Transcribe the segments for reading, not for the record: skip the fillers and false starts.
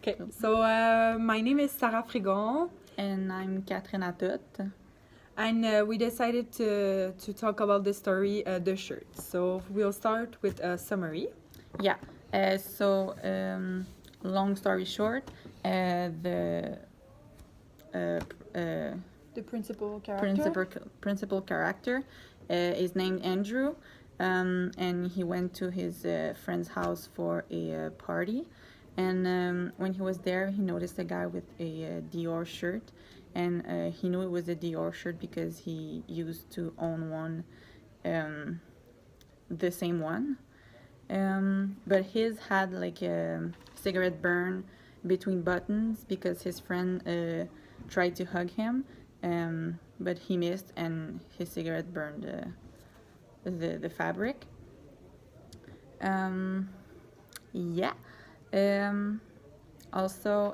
Okay, so my name is Sarah Frigon, And I'm Catherine Atout. and we decided to talk about the story, The Shirt. So we'll start with a summary. Yeah. Long story short, the uh, uh, The principal character. principal character is named Andrew, and he went to his friend's house for a party. And when he was there, he noticed a guy with a Dior shirt, and he knew it was a Dior shirt because he used to own one, the same one. But his had like a cigarette burn between buttons because his friend tried to hug him, but he missed and his cigarette burned the fabric. Yeah. Um, Also,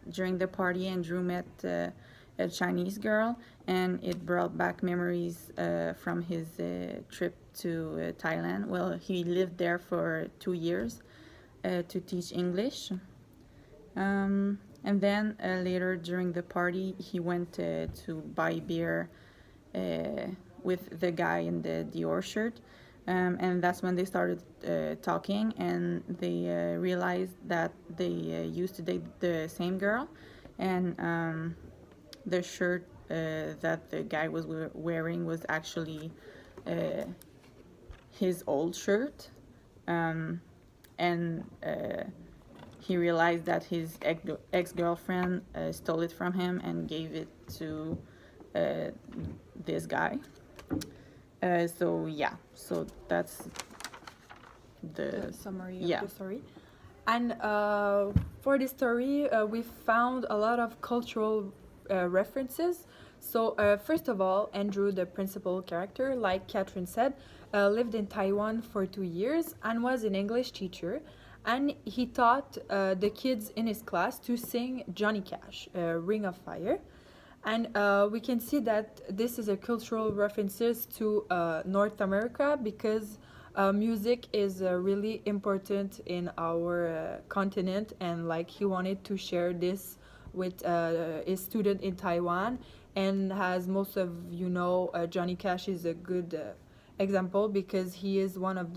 during the party, Andrew met a Chinese girl, and it brought back memories from his trip to Thailand. Well, he lived there for 2 years to teach English. And then later during the party, he went to buy beer with the guy in the Dior shirt. And that's when they started talking, and they realized that they used to date the same girl, and the shirt that the guy was wearing was actually his old shirt, and he realized that his ex-girlfriend stole it from him and gave it to this guy. So that's The summary yeah. of the story. And for this story, we found a lot of cultural references. So first of all, Andrew, the principal character, like Catherine said, lived in Taiwan for 2 years and was an English teacher. And he taught the kids in his class to sing Johnny Cash, Ring of Fire. And we can see that this is a cultural references to North America because music is really important in our continent, and like he wanted to share this with his student in Taiwan. And as most of you know, Johnny Cash is a good example because he is one of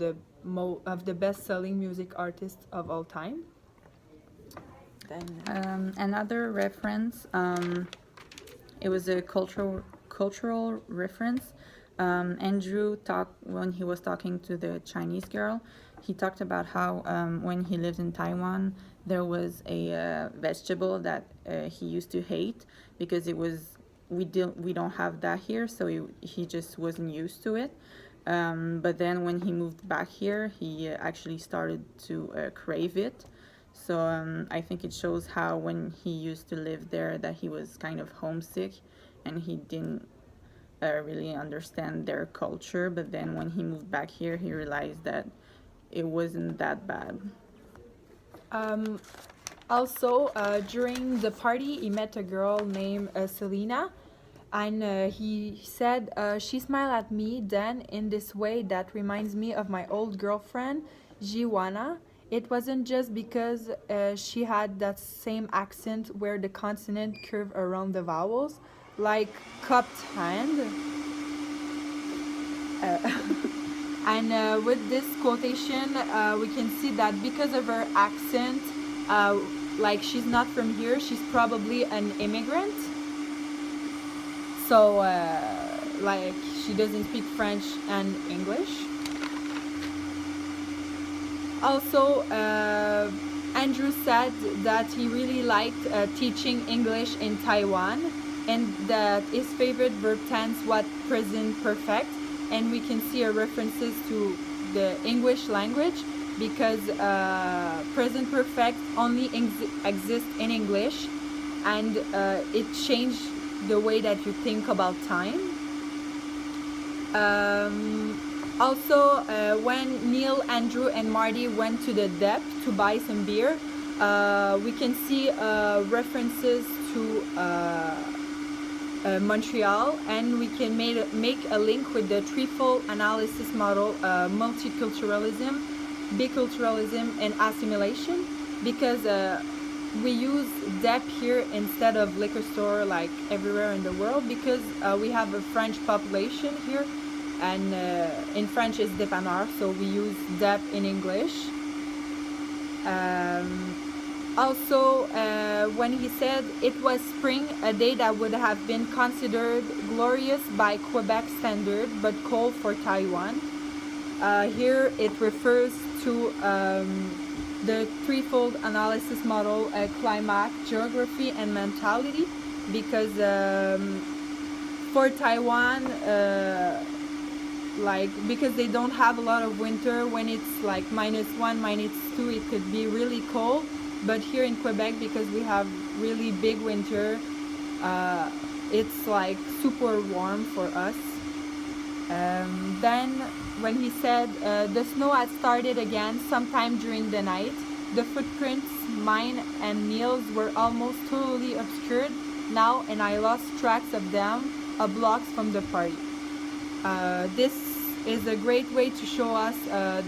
the best-selling music artists of all time. Then Another reference, it was a cultural reference. Andrew talked when he was talking to the Chinese girl. He talked about how when he lived in Taiwan, there was a vegetable that he used to hate because we don't have that here, so he just wasn't used to it. But then when he moved back here, he actually started to crave it. So I think it shows how when he used to live there that he was kind of homesick and he didn't really understand their culture. But then when he moved back here, he realized that it wasn't that bad. Also, during the party, he met a girl named Selena, and he said, she smiled at me then in this way that reminds me of my old girlfriend, Jiwana. It wasn't just because she had that same accent where the consonant curve around the vowels, like cupped hand. And with this quotation, we can see that because of her accent, like she's not from here, she's probably an immigrant. So, like, she doesn't speak French and English. Also, Andrew said that he really liked teaching English in Taiwan, and that his favorite verb tense was present perfect. And we can see references to the English language because present perfect only exists in English, and it changed the way that you think about time. Also, when Neil, Andrew, and Marty went to the Dep to buy some beer, we can see references to Montreal, and we can make a link with the threefold analysis model: multiculturalism, biculturalism, and assimilation. because we use DEP here instead of liquor store like everywhere in the world, because we have a French population here, and in French it's dépanneur, so we use DEP in English. Also, when he said it was spring, a day that would have been considered glorious by Quebec standard but cold for Taiwan. Here it refers to the threefold analysis model, climate, geography, and mentality, because for Taiwan, because they don't have a lot of winter, when it's like -1, -2, it could be really cold. But here in Quebec, because we have really big winter, it's like super warm for us. Then when he said the snow had started again sometime during the night, the footprints, mine and Neil's, were almost totally obscured now, and I lost tracks of them a blocks from the party. This is a great way to show us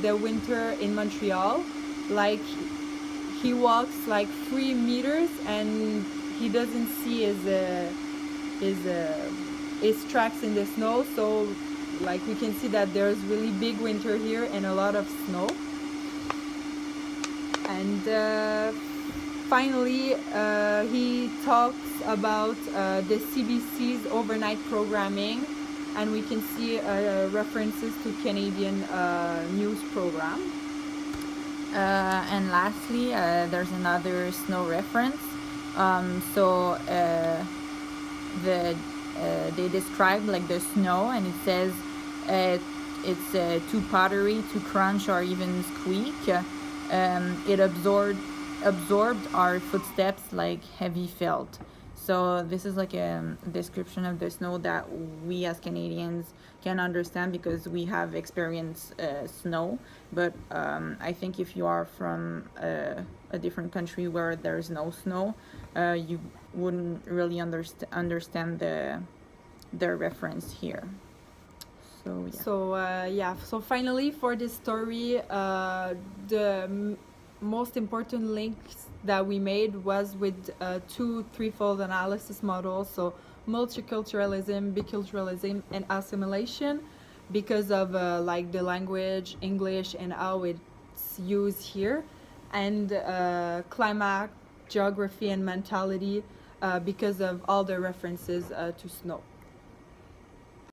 the winter in Montreal. Like, he walks like 3 meters and he doesn't see his tracks in the snow, so like we can see that there's really big winter here and a lot of snow. And finally, he talks about the CBC's overnight programming, and we can see references to Canadian news program. And lastly, there's another snow reference. They describe like the snow, and it says it's too powdery, too crunch, or even squeak. It absorbed our footsteps like heavy felt. So this is like a description of the snow that we as Canadians can understand, because we have experienced snow. But I think if you are from a different country where there's no snow, you wouldn't really understand the reference here. So yeah. So finally, for this story, the most important links that we made was with two threefold analysis models, so multiculturalism, biculturalism, and assimilation, because of like the language English and how it's used here, and climate, geography, and mentality, because of all the references to snow.